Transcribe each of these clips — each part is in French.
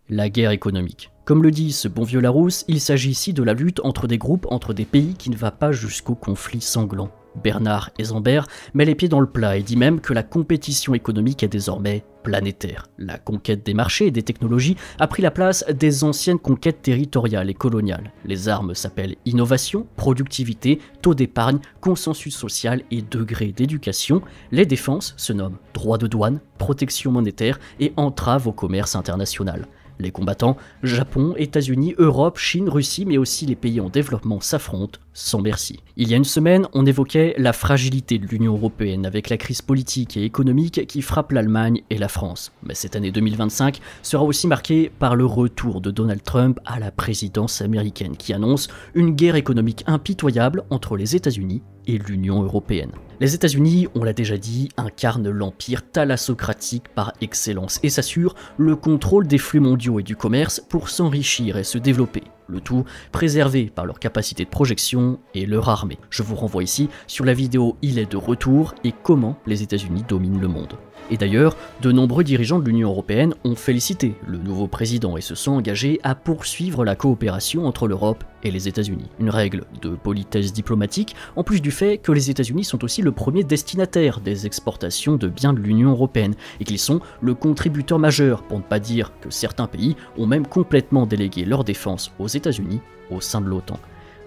la guerre économique. Comme le dit ce bon vieux Larousse, il s'agit ici de la lutte entre des groupes, entre des pays qui ne va pas jusqu'au conflit sanglant. Bernard Esembert met les pieds dans le plat et dit même que la compétition économique est désormais planétaire. La conquête des marchés et des technologies a pris la place des anciennes conquêtes territoriales et coloniales. Les armes s'appellent innovation, productivité, taux d'épargne, consensus social et degré d'éducation. Les défenses se nomment droit de douane, protection monétaire et entrave au commerce international. Les combattants, Japon, États-Unis, Europe, Chine, Russie, mais aussi les pays en développement s'affrontent sans merci. Il y a une semaine, on évoquait la fragilité de l'Union européenne avec la crise politique et économique qui frappe l'Allemagne et la France. Mais cette année 2025 sera aussi marquée par le retour de Donald Trump à la présidence américaine qui annonce une guerre économique impitoyable entre les États-Unis et l'Union européenne. Les États-Unis, on l'a déjà dit, incarnent l'empire thalassocratique par excellence et s'assurent le contrôle des flux mondiaux et du commerce pour s'enrichir et se développer. Le tout préservé par leur capacité de projection et leur armée. Je vous renvoie ici sur la vidéo Il est de retour et comment les États-Unis dominent le monde. Et d'ailleurs, de nombreux dirigeants de l'Union européenne ont félicité le nouveau président et se sont engagés à poursuivre la coopération entre l'Europe et les États-Unis. Une règle de politesse diplomatique, en plus du fait que les États-Unis sont aussi le premier destinataire des exportations de biens de l'Union européenne et qu'ils sont le contributeur majeur, pour ne pas dire que certains pays ont même complètement délégué leur défense aux États-Unis au sein de l'OTAN.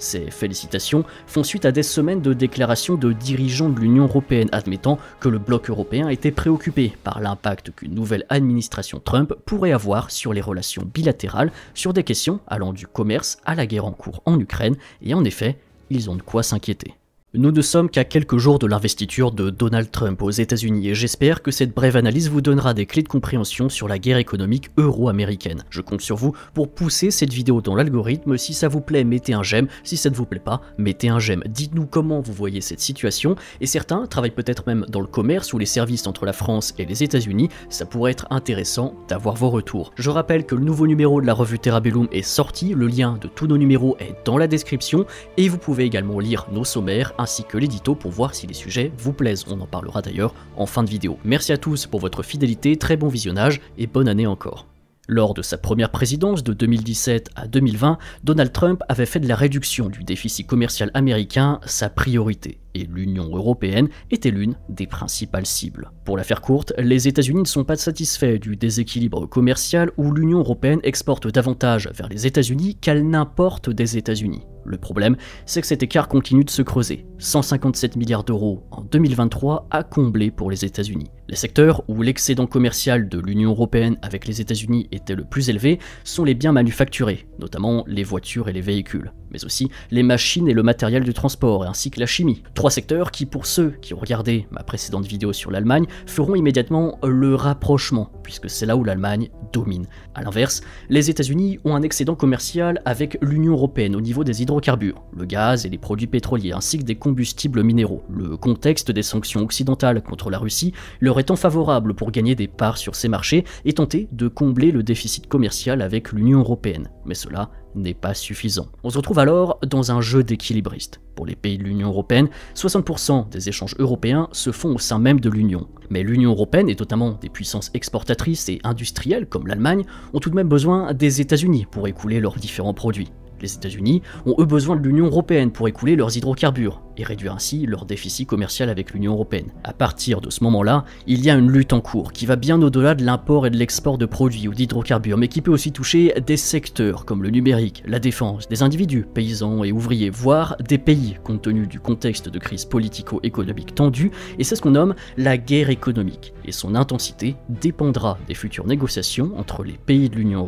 Ces félicitations font suite à des semaines de déclarations de dirigeants de l'Union européenne admettant que le bloc européen était préoccupé par l'impact qu'une nouvelle administration Trump pourrait avoir sur les relations bilatérales sur des questions allant du commerce à la guerre en cours en Ukraine, et en effet, ils ont de quoi s'inquiéter. Nous ne sommes qu'à quelques jours de l'investiture de Donald Trump aux États-Unis et j'espère que cette brève analyse vous donnera des clés de compréhension sur la guerre économique euro-américaine. Je compte sur vous pour pousser cette vidéo dans l'algorithme. Si ça vous plaît, mettez un j'aime. Si ça ne vous plaît pas, mettez un j'aime. Dites-nous comment vous voyez cette situation. Et certains travaillent peut-être même dans le commerce ou les services entre la France et les États-Unis. Ça pourrait être intéressant d'avoir vos retours. Je rappelle que le nouveau numéro de la revue Terrabellum est sorti. Le lien de tous nos numéros est dans la description. Et vous pouvez également lire nos sommaires ainsi que l'édito pour voir si les sujets vous plaisent. On en parlera d'ailleurs en fin de vidéo. Merci à tous pour votre fidélité, très bon visionnage et bonne année encore. Lors de sa première présidence de 2017 à 2020, Donald Trump avait fait de la réduction du déficit commercial américain sa priorité. Et l'Union européenne était l'une des principales cibles. Pour la faire courte, les États-Unis ne sont pas satisfaits du déséquilibre commercial où l'Union européenne exporte davantage vers les États-Unis qu'elle n'importe des États-Unis. Le problème, c'est que cet écart continue de se creuser. 157 milliards d'euros en 2023 à combler pour les États-Unis. Les secteurs où l'excédent commercial de l'Union européenne avec les États-Unis était le plus élevé sont les biens manufacturés, notamment les voitures et les véhicules, mais aussi les machines et le matériel de transport, ainsi que la chimie. Trois secteurs qui, pour ceux qui ont regardé ma précédente vidéo sur l'Allemagne, feront immédiatement le rapprochement, puisque c'est là où l'Allemagne domine. A l'inverse, les États-Unis ont un excédent commercial avec l'Union européenne au niveau des hydrocarbures, le gaz et les produits pétroliers, ainsi que des combustibles minéraux. Le contexte des sanctions occidentales contre la Russie leur étant favorable pour gagner des parts sur ces marchés et tenter de combler le déficit commercial avec l'Union européenne. Mais cela n'est pas suffisant. On se retrouve alors dans un jeu d'équilibristes. Pour les pays de l'Union européenne, 60% des échanges européens se font au sein même de l'Union. Mais l'Union européenne, et notamment des puissances exportatrices et industrielles comme l'Allemagne, ont tout de même besoin des États-Unis pour écouler leurs différents produits. Les États-Unis ont eux besoin de l'Union européenne pour écouler leurs hydrocarbures et réduire ainsi leur déficit commercial avec l'Union européenne. À partir de ce moment-là, il y a une lutte en cours qui va bien au-delà de l'import et de l'export de produits ou d'hydrocarbures, mais qui peut aussi toucher des secteurs comme le numérique, la défense, des individus, paysans et ouvriers, voire des pays, compte tenu du contexte de crise politico-économique tendue, et c'est ce qu'on nomme la guerre économique. Et son intensité dépendra des futures négociations entre les pays de l'Union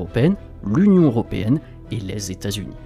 européenne et les États-Unis.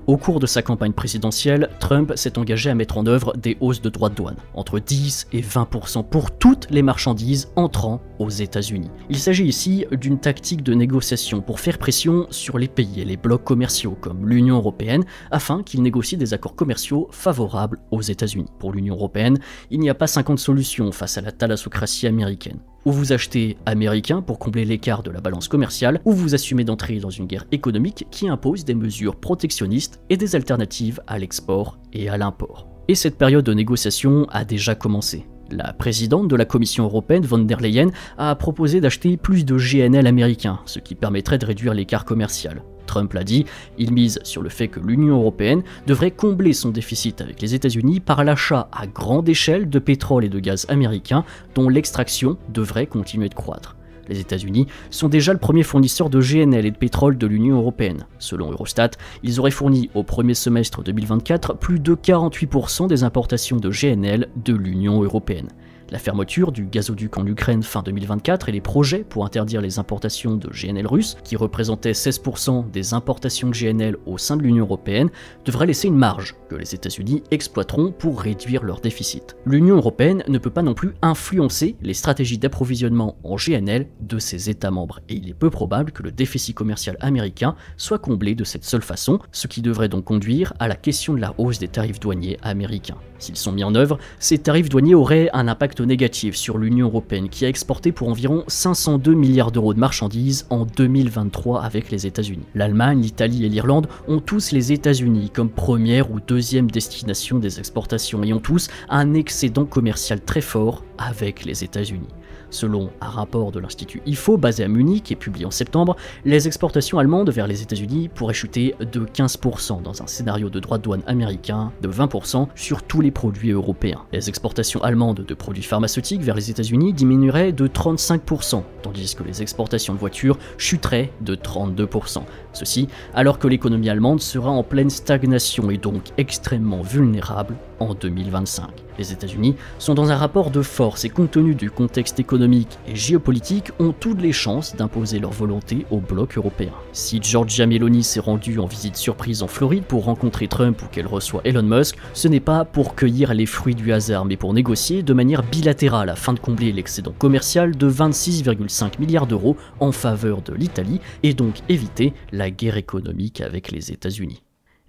Au cours de sa campagne présidentielle, Trump s'est engagé à mettre en œuvre des hausses de droits de douane, entre 10 et 20% pour toutes les marchandises entrant aux États-Unis. Il s'agit ici d'une tactique de négociation pour faire pression sur les pays et les blocs commerciaux comme l'Union européenne afin qu'ils négocient des accords commerciaux favorables aux États-Unis. Pour l'Union européenne, il n'y a pas 50 solutions face à la thalassocratie américaine. Ou vous achetez américain pour combler l'écart de la balance commerciale, ou vous assumez d'entrer dans une guerre économique qui impose des mesures protectionnistes et des alternatives à l'export et à l'import. Et cette période de négociation a déjà commencé. La présidente de la Commission européenne, von der Leyen, a proposé d'acheter plus de GNL américains, ce qui permettrait de réduire l'écart commercial. Trump l'a dit, il mise sur le fait que l'Union européenne devrait combler son déficit avec les États-Unis par l'achat à grande échelle de pétrole et de gaz américains dont l'extraction devrait continuer de croître. Les États-Unis sont déjà le premier fournisseur de GNL et de pétrole de l'Union européenne. Selon Eurostat, ils auraient fourni au premier semestre 2024 plus de 48% des importations de GNL de l'Union européenne. La fermeture du gazoduc en Ukraine fin 2024 et les projets pour interdire les importations de GNL russes, qui représentaient 16% des importations de GNL au sein de l'Union européenne, devraient laisser une marge que les États-Unis exploiteront pour réduire leur déficit. L'Union européenne ne peut pas non plus influencer les stratégies d'approvisionnement en GNL de ses États membres, et il est peu probable que le déficit commercial américain soit comblé de cette seule façon, ce qui devrait donc conduire à la question de la hausse des tarifs douaniers américains. S'ils sont mis en œuvre, ces tarifs douaniers auraient un impact négatif sur l'Union européenne qui a exporté pour environ 502 milliards d'euros de marchandises en 2023 avec les États-Unis. L'Allemagne, l'Italie et l'Irlande ont tous les États-Unis comme première ou deuxième destination des exportations et ont tous un excédent commercial très fort avec les États-Unis. Selon un rapport de l'Institut IFO basé à Munich et publié en septembre, les exportations allemandes vers les États-Unis pourraient chuter de 15% dans un scénario de droits de douane américain de 20% sur tous les produits européens. Les exportations allemandes de produits pharmaceutiques vers les États-Unis diminueraient de 35%, tandis que les exportations de voitures chuteraient de 32%. Ceci alors que l'économie allemande sera en pleine stagnation et donc extrêmement vulnérable en 2025. Les États-Unis sont dans un rapport de force et compte tenu du contexte économique et géopolitique ont toutes les chances d'imposer leur volonté au bloc européen. Si Giorgia Meloni s'est rendue en visite surprise en Floride pour rencontrer Trump ou qu'elle reçoit Elon Musk, ce n'est pas pour cueillir les fruits du hasard mais pour négocier de manière bilatérale afin de combler l'excédent commercial de 26,5 milliards d'euros en faveur de l'Italie et donc éviter la guerre économique avec les États-Unis.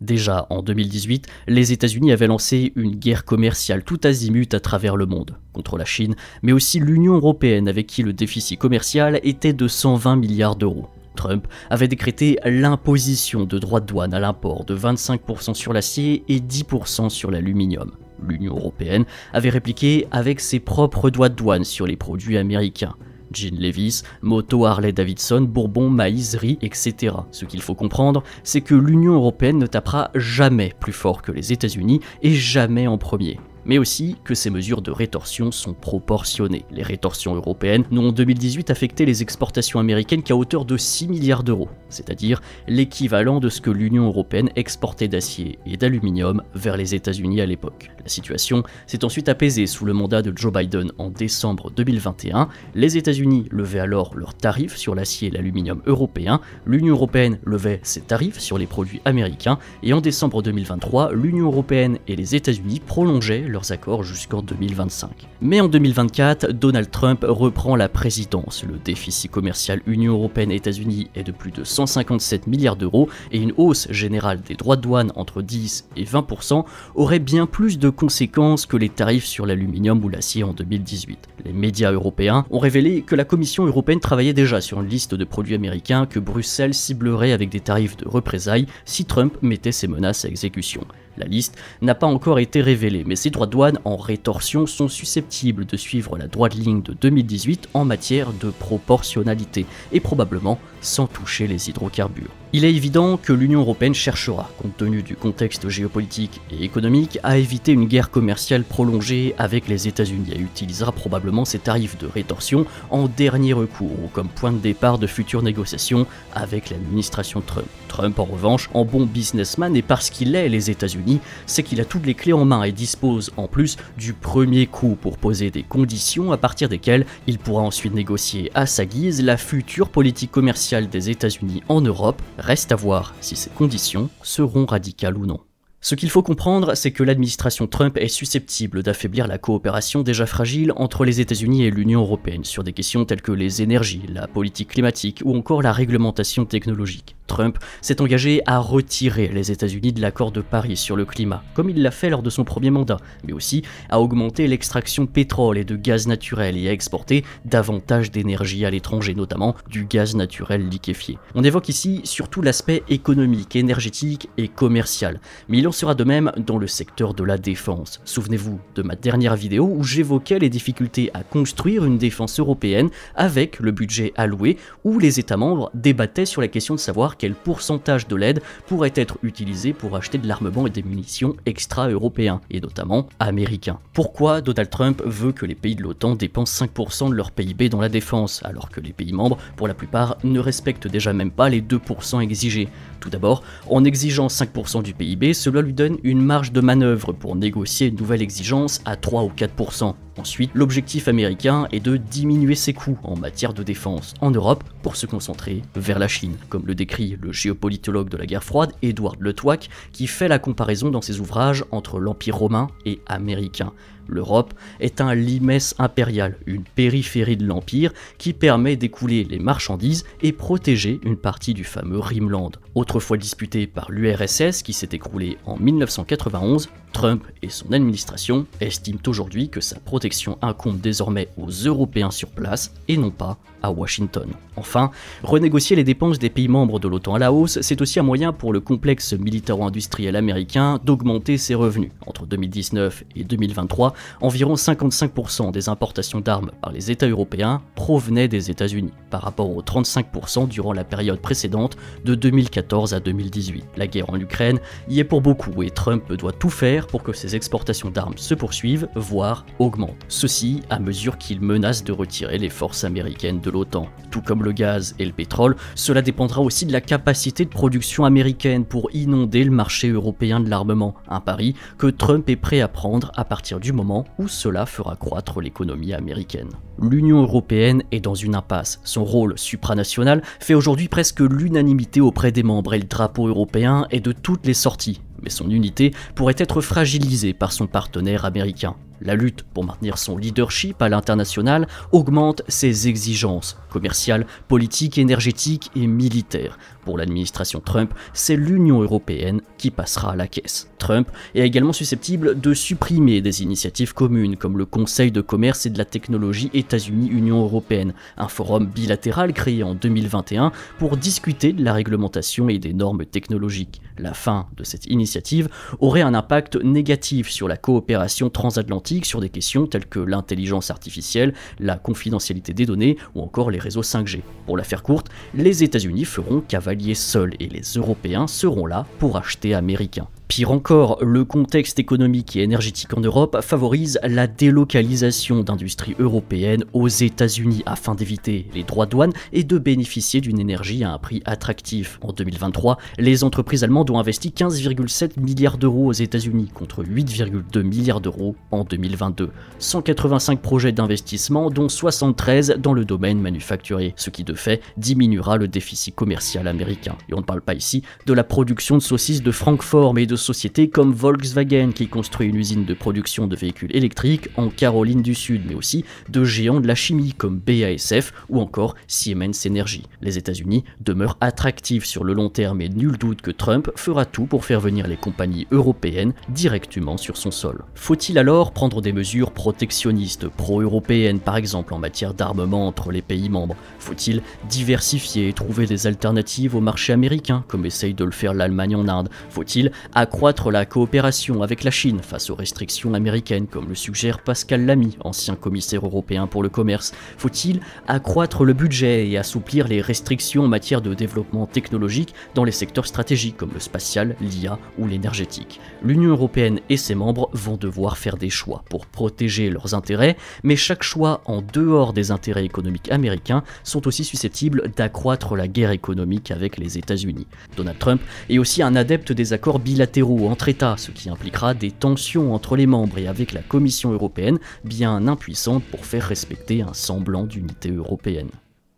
Déjà en 2018, les États-Unis avaient lancé une guerre commerciale tout azimut à travers le monde, contre la Chine, mais aussi l'Union européenne avec qui le déficit commercial était de 120 milliards d'euros. Trump avait décrété l'imposition de droits de douane à l'import de 25% sur l'acier et 10% sur l'aluminium. L'Union européenne avait répliqué avec ses propres droits de douane sur les produits américains. Jean Levis, Moto Harley-Davidson, Bourbon, maïs, riz, etc. Ce qu'il faut comprendre, c'est que l'Union européenne ne tapera jamais plus fort que les États-Unis et jamais en premier. Mais aussi que ces mesures de rétorsion sont proportionnées. Les rétorsions européennes n'ont en 2018 affecté les exportations américaines qu'à hauteur de 6 milliards d'euros, c'est-à-dire l'équivalent de ce que l'Union européenne exportait d'acier et d'aluminium vers les États-Unis à l'époque. La situation s'est ensuite apaisée sous le mandat de Joe Biden en décembre 2021. Les États-Unis levaient alors leurs tarifs sur l'acier et l'aluminium européen, l'Union européenne levait ses tarifs sur les produits américains, et en décembre 2023, l'Union européenne et les États-Unis prolongeaient leurs accords jusqu'en 2025. Mais en 2024, Donald Trump reprend la présidence. Le déficit commercial Union européenne-États-Unis est de plus de 157 milliards d'euros et une hausse générale des droits de douane entre 10 et 20% aurait bien plus de conséquences que les tarifs sur l'aluminium ou l'acier en 2018. Les médias européens ont révélé que la Commission européenne travaillait déjà sur une liste de produits américains que Bruxelles ciblerait avec des tarifs de représailles si Trump mettait ses menaces à exécution. La liste n'a pas encore été révélée, mais ces droits de douane en rétorsion sont susceptibles de suivre la droite ligne de 2018 en matière de proportionnalité, et probablement sans toucher les hydrocarbures. Il est évident que l'Union européenne cherchera, compte tenu du contexte géopolitique et économique, à éviter une guerre commerciale prolongée avec les États-Unis et utilisera probablement ces tarifs de rétorsion en dernier recours ou comme point de départ de futures négociations avec l'administration Trump. Trump, en revanche, en bon businessman et parce qu'il est les États-Unis, c'est qu'il a toutes les clés en main et dispose en plus du premier coup pour poser des conditions à partir desquelles il pourra ensuite négocier à sa guise la future politique commerciale des États-Unis en Europe. Reste à voir si ces conditions seront radicales ou non. Ce qu'il faut comprendre, c'est que l'administration Trump est susceptible d'affaiblir la coopération déjà fragile entre les États-Unis et l'Union européenne sur des questions telles que les énergies, la politique climatique ou encore la réglementation technologique. Trump s'est engagé à retirer les États-Unis de l'accord de Paris sur le climat, comme il l'a fait lors de son premier mandat, mais aussi à augmenter l'extraction de pétrole et de gaz naturel et à exporter davantage d'énergie à l'étranger, notamment du gaz naturel liquéfié. On évoque ici surtout l'aspect économique, énergétique et commercial, mais il en sera de même dans le secteur de la défense. Souvenez-vous de ma dernière vidéo où j'évoquais les difficultés à construire une défense européenne avec le budget alloué, où les États membres débattaient sur la question de savoir quel pourcentage de l'aide pourrait être utilisé pour acheter de l'armement et des munitions extra-européens, et notamment américains. Pourquoi Donald Trump veut que les pays de l'OTAN dépensent 5% de leur PIB dans la défense, alors que les pays membres, pour la plupart, ne respectent déjà même pas les 2% exigés? Tout d'abord, en exigeant 5% du PIB, cela lui donne une marge de manœuvre pour négocier une nouvelle exigence à 3 ou 4%. Ensuite, l'objectif américain est de diminuer ses coûts en matière de défense en Europe pour se concentrer vers la Chine, comme le décrit le géopolitologue de la guerre froide Edward Le Touac, qui fait la comparaison dans ses ouvrages entre l'Empire romain et américain. L'Europe est un limès impérial, une périphérie de l'Empire qui permet d'écouler les marchandises et protéger une partie du fameux Rhineland. Autrefois disputé par l'URSS qui s'est écroulé en 1991, Trump et son administration estiment aujourd'hui que sa protection incombe désormais aux Européens sur place et non pas à Washington. Enfin, renégocier les dépenses des pays membres de l'OTAN à la hausse, c'est aussi un moyen pour le complexe militaro-industriel américain d'augmenter ses revenus. Entre 2019 et 2023, environ 55% des importations d'armes par les États européens provenaient des États-Unis, par rapport aux 35% durant la période précédente de 2014 à 2018. La guerre en Ukraine y est pour beaucoup et Trump doit tout faire pour que ses exportations d'armes se poursuivent, voire augmentent. Ceci à mesure qu'il menace de retirer les forces américaines de l'OTAN. Tout comme le gaz et le pétrole, cela dépendra aussi de la capacité de production américaine pour inonder le marché européen de l'armement, un pari que Trump est prêt à prendre à partir du moment où cela fera croître l'économie américaine. L'Union européenne est dans une impasse. Son rôle supranational fait aujourd'hui presque l'unanimité auprès des membres et le drapeau européen est de toutes les sorties. Mais son unité pourrait être fragilisée par son partenaire américain. La lutte pour maintenir son leadership à l'international augmente ses exigences commerciales, politiques, énergétiques et militaires. Pour l'administration Trump, c'est l'Union européenne qui passera à la caisse. Trump est également susceptible de supprimer des initiatives communes comme le Conseil de commerce et de la technologie États-Unis-Union européenne, un forum bilatéral créé en 2021 pour discuter de la réglementation et des normes technologiques. La fin de cette initiative aurait un impact négatif sur la coopération transatlantique sur des questions telles que l'intelligence artificielle, la confidentialité des données ou encore les réseaux 5G. Pour la faire courte, les États-Unis feront cavalier seul et les Européens seront là pour acheter américain. Pire encore, le contexte économique et énergétique en Europe favorise la délocalisation d'industries européennes aux États-Unis afin d'éviter les droits de douane et de bénéficier d'une énergie à un prix attractif. En 2023, les entreprises allemandes ont investi 15,7 milliards d'euros aux États-Unis contre 8,2 milliards d'euros en 2022. 185 projets d'investissement dont 73 dans le domaine manufacturier, ce qui de fait diminuera le déficit commercial américain. Et on ne parle pas ici de la production de saucisses de Francfort mais de sociétés comme Volkswagen qui construit une usine de production de véhicules électriques en Caroline du Sud, mais aussi de géants de la chimie comme BASF ou encore Siemens Energy. Les États-Unis demeurent attractifs sur le long terme et nul doute que Trump fera tout pour faire venir les compagnies européennes directement sur son sol. Faut-il alors prendre des mesures protectionnistes pro-européennes par exemple en matière d'armement entre les pays membres? Faut-il diversifier et trouver des alternatives au marché américain comme essaye de le faire l'Allemagne en Inde? Faut-il accroître la coopération avec la Chine face aux restrictions américaines comme le suggère Pascal Lamy, ancien commissaire européen pour le commerce? Faut-il accroître le budget et assouplir les restrictions en matière de développement technologique dans les secteurs stratégiques comme le spatial, l'IA ou l'énergétique? L'Union européenne et ses membres vont devoir faire des choix pour protéger leurs intérêts, mais chaque choix en dehors des intérêts économiques américains sont aussi susceptibles d'accroître la guerre économique avec les États-Unis. Donald Trump est aussi un adepte des accords bilatéraux entre États, ce qui impliquera des tensions entre les membres et avec la Commission européenne bien impuissante pour faire respecter un semblant d'unité européenne.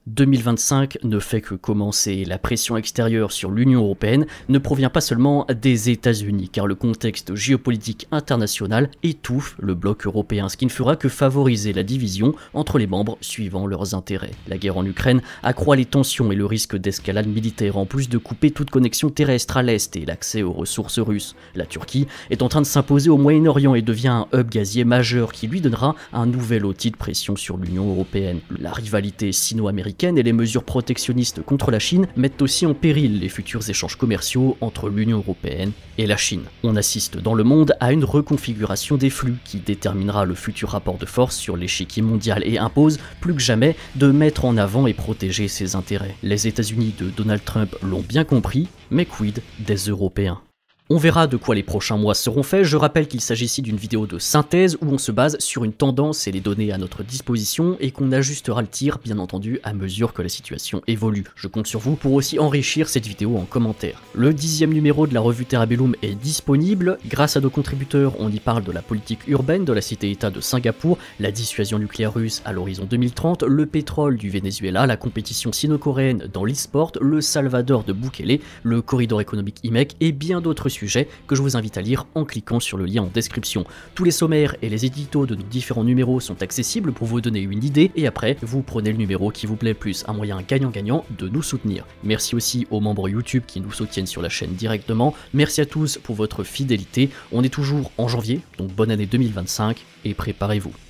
2025 ne fait que commencer. La pression extérieure sur l'Union européenne ne provient pas seulement des États-Unis, car le contexte géopolitique international étouffe le bloc européen, ce qui ne fera que favoriser la division entre les membres suivant leurs intérêts. La guerre en Ukraine accroît les tensions et le risque d'escalade militaire, en plus de couper toute connexion terrestre à l'Est et l'accès aux ressources russes. La Turquie est en train de s'imposer au Moyen-Orient et devient un hub gazier majeur qui lui donnera un nouvel outil de pression sur l'Union européenne. La rivalité sino-américaine et les mesures protectionnistes contre la Chine mettent aussi en péril les futurs échanges commerciaux entre l'Union européenne et la Chine. On assiste dans le monde à une reconfiguration des flux qui déterminera le futur rapport de force sur l'échiquier mondial et impose plus que jamais de mettre en avant et protéger ses intérêts. Les États-Unis de Donald Trump l'ont bien compris, mais quid des Européens ? On verra de quoi les prochains mois seront faits. Je rappelle qu'il s'agit ici d'une vidéo de synthèse où on se base sur une tendance et les données à notre disposition et qu'on ajustera le tir bien entendu à mesure que la situation évolue. Je compte sur vous pour aussi enrichir cette vidéo en commentaire. Le 10e numéro de la revue Terabellum est disponible. Grâce à nos contributeurs, on y parle de la politique urbaine de la cité-État de Singapour, la dissuasion nucléaire russe à l'horizon 2030, le pétrole du Venezuela, la compétition sino-coréenne dans l'e-sport, le Salvador de Bukele, le corridor économique IMEC et bien d'autres sujets que je vous invite à lire en cliquant sur le lien en description. Tous les sommaires et les éditos de nos différents numéros sont accessibles pour vous donner une idée et après, vous prenez le numéro qui vous plaît le plus, un moyen gagnant-gagnant de nous soutenir. Merci aussi aux membres YouTube qui nous soutiennent sur la chaîne directement. Merci à tous pour votre fidélité. On est toujours en janvier, donc bonne année 2025 et préparez-vous.